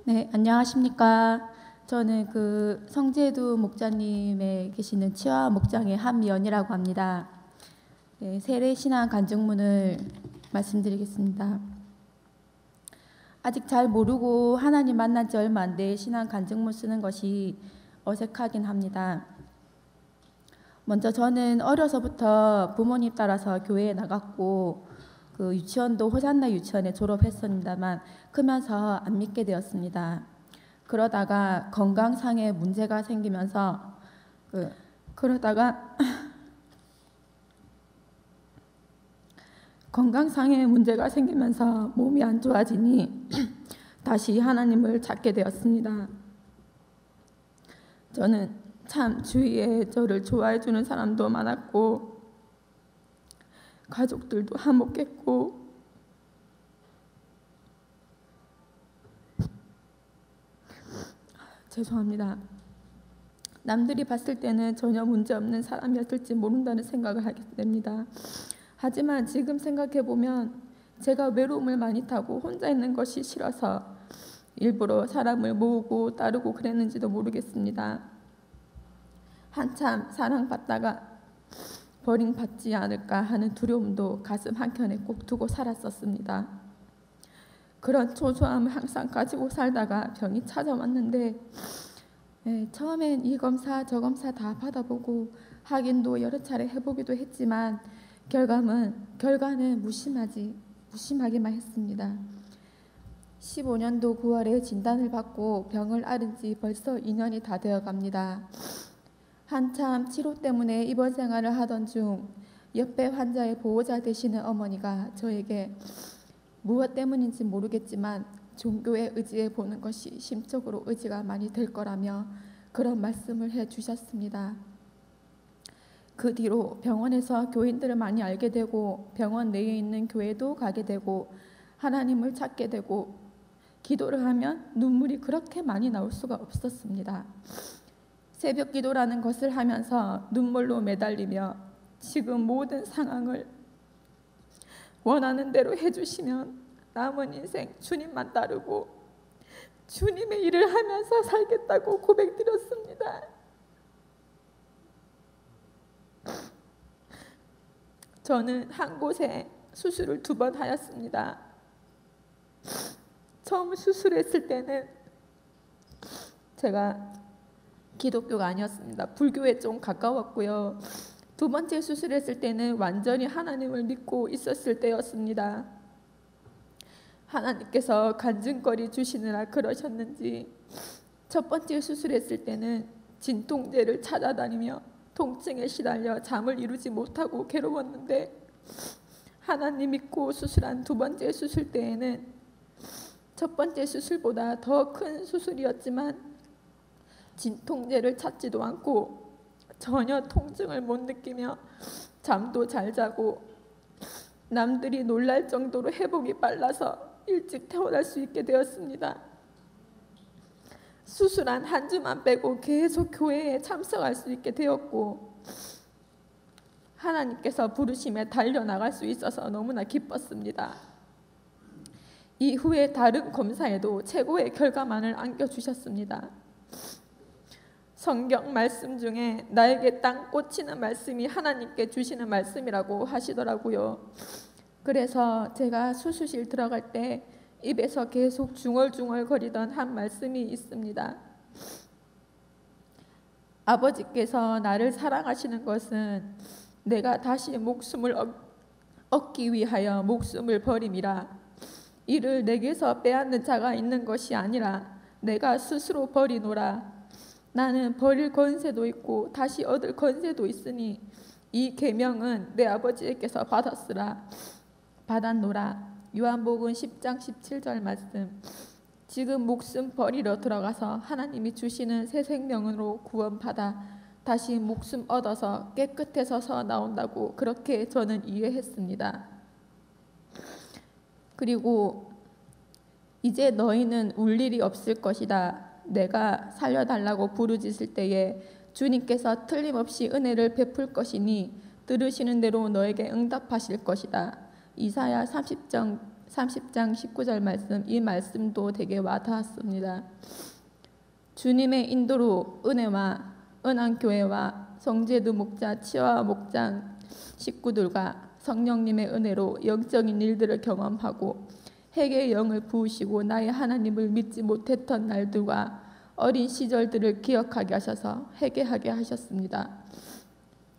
네, 안녕하십니까. 저는 성제두 목자님에 계시는 치화 목장의 한미연이라고 합니다. 네, 세례신앙 간증문을 말씀드리겠습니다. 아직 잘 모르고 하나님 만난 지 얼마 안 돼 신앙 간증문 쓰는 것이 어색하긴 합니다. 먼저 저는 어려서부터 부모님 따라서 교회에 나갔고 유치원도 호산나 유치원에 졸업했습니다만 크면서 안 믿게 되었습니다. 그러다가 건강상의 문제가 생기면서 몸이 안 좋아지니 다시 하나님을 찾게 되었습니다. 저는 참 주위에 저를 좋아해 주는 사람도 많았고 가족들도 화목했고 죄송합니다. 남들이 봤을 때는 전혀 문제없는 사람이었을지 모른다는 생각을 하게 됩니다. 하지만 지금 생각해보면 제가 외로움을 많이 타고 혼자 있는 것이 싫어서 일부러 사람을 모으고 따르고 그랬는지도 모르겠습니다. 한참 사랑받다가 버림받지 않을까 하는 두려움도 가슴 한켠에 꼭 두고 살았었습니다. 그런 초조함을 항상 가지고 살다가 병이 찾아왔는데 처음엔 이 검사 저 검사 다 받아보고 확인도 여러 차례 해보기도 했지만 결과는 무심하게만 했습니다. 15년도 9월에 진단을 받고 병을 앓은 지 벌써 2년이 다 되어 갑니다. 한참 치료 때문에 입원 생활을 하던 중 옆에 환자의 보호자 되시는 어머니가 저에게 무엇 때문인지 모르겠지만 종교에 의지해 보는 것이 심적으로 의지가 많이 될 거라며 그런 말씀을 해주셨습니다. 그 뒤로 병원에서 교인들을 많이 알게 되고 병원 내에 있는 교회도 가게 되고 하나님을 찾게 되고 기도를 하면 눈물이 그렇게 많이 나올 수가 없었습니다. 새벽 기도라는 것을 하면서 눈물로 매달리며 지금 모든 상황을 원하는 대로 해주시면 남은 인생 주님만 따르고 주님의 일을 하면서 살겠다고 고백드렸습니다. 저는 한 곳에 수술을 2번 하였습니다. 처음 수술했을 때는 제가 기독교가 아니었습니다. 불교에 좀 가까웠고요. 2번째 수술했을 때는 완전히 하나님을 믿고 있었을 때였습니다. 하나님께서 간증거리 주시느라 그러셨는지 첫 번째 수술했을 때는 진통제를 찾아다니며 통증에 시달려 잠을 이루지 못하고 괴로웠는데 하나님 믿고 수술한 2번째 수술 때에는 첫 번째 수술보다 더 큰 수술이었지만 진통제를 찾지도 않고 전혀 통증을 못 느끼며 잠도 잘 자고 남들이 놀랄 정도로 회복이 빨라서 일찍 퇴원할 수 있게 되었습니다. 수술한 한 주만 빼고 계속 교회에 참석할 수 있게 되었고 하나님께서 부르심에 달려나갈 수 있어서 너무나 기뻤습니다. 이후에 다른 검사에도 최고의 결과만을 안겨주셨습니다. 성경 말씀 중에 나에게 딱 꽂히는 말씀이 하나님께 주시는 말씀이라고 하시더라고요. 그래서 제가 수술실 들어갈 때 입에서 계속 중얼중얼 거리던 한 말씀이 있습니다. 아버지께서 나를 사랑하시는 것은 내가 다시 목숨을 얻기 위하여 목숨을 버림이라. 이를 내게서 빼앗는 자가 있는 것이 아니라 내가 스스로 버리노라. 나는 버릴 권세도 있고 다시 얻을 권세도 있으니 이 계명은 내 아버지께서 받았노라. 요한복음 10장 17절 말씀. 지금 목숨 버리러 들어가서 하나님이 주시는 새 생명으로 구원받아 다시 목숨 얻어서 깨끗해져서 나온다고 그렇게 저는 이해했습니다. 그리고 이제 너희는 울 일이 없을 것이다. 내가 살려달라고 부르짖을 때에 주님께서 틀림없이 은혜를 베풀 것이니 들으시는 대로 너에게 응답하실 것이다. 이사야 30장 19절 말씀, 이 말씀도 되게 와닿았습니다. 주님의 인도로 은혜와 은한교회와 성제도 목자, 치와 목장 식구들과 성령님의 은혜로 영적인 일들을 경험하고 회개의 영을 부으시고 나의 하나님을 믿지 못했던 날들과 어린 시절들을 기억하게 하셔서 회개하게 하셨습니다.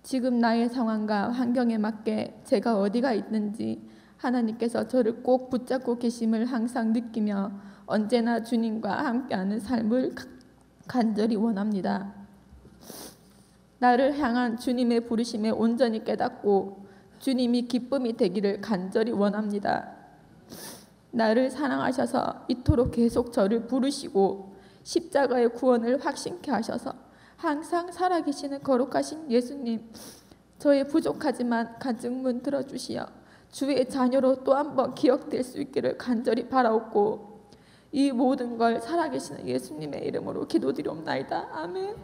지금 나의 상황과 환경에 맞게 제가 어디가 있는지 하나님께서 저를 꼭 붙잡고 계심을 항상 느끼며 언제나 주님과 함께하는 삶을 간절히 원합니다. 나를 향한 주님의 부르심에 온전히 깨닫고 주님이 기쁨이 되기를 간절히 원합니다. 나를 사랑하셔서 이토록 계속 저를 부르시고 십자가의 구원을 확신케 하셔서 항상 살아계시는 거룩하신 예수님, 저의 부족하지만 간증문 들어주시어 주의 자녀로 또 한 번 기억될 수 있기를 간절히 바라옵고 이 모든 걸 살아계시는 예수님의 이름으로 기도드리옵나이다. 아멘.